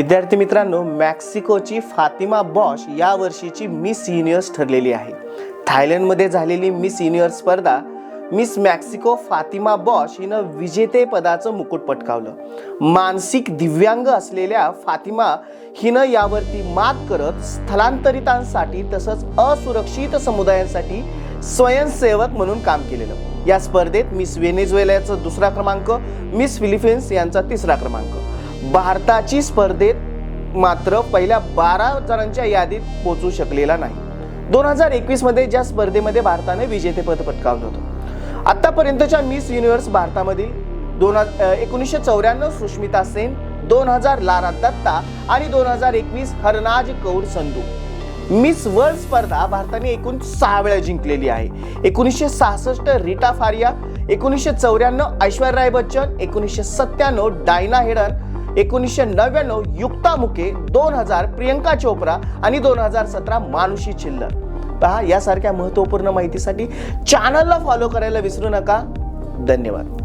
विद्यार्थी मित्रांनो, मेक्सिकोची Fatima Bosch या वर्षीची मिस युनिव्हर्स ठरलेली आहे। थायलंडमध्ये झालेली मिस युनिव्हर्स स्पर्धा मिस मेक्सिको फातिमा बॉश हिनं विजेते पदाचं मुकुट पटकावलं। मानसिक दिव्यांग असलेल्या फातिमा हिनं यावरती मात करत स्थलांतरितांसाठी तसंच असुरक्षित समुदायांसाठी स्वयंसेवक म्हणून काम केलेलं। या स्पर्धेत मिस व्हेनेझुएलाचा दुसरा क्रमांक, मिस फिलिपिन्स यांचा तिसरा क्रमांक। भारताची स्पर्धेत मात्र पहिल्या 12 जणांच्या यादीत पोहोचू शकलेला नाही। 2021 मध्ये ज्या स्पर्धेमध्ये भारताने विजेतेपद पटकावलं होतं। आतापर्यंतच्या मिस युनिव्हर्स भारतामधील 1994 सुष्मिता सेन, 2000 लारा दत्ता आणि 2021 हरनाज कौर संधू। मिस वर्ल्ड स्पर्धा भारताने एकूण 6 वेळा जिंकलेली आहे। 1966 रीटा फारिया, 1994 ऐश्वर्या राय बच्चन, 1997 डायना हेडन, 1999 युक्ता मुके, 2000 प्रियंका चोप्रा आणि 2017 मानुषी छिल्लर। पहा, यासारख्या महत्त्वपूर्ण माहितीसाठी चॅनलला फॉलो करायला विसरू नका। धन्यवाद।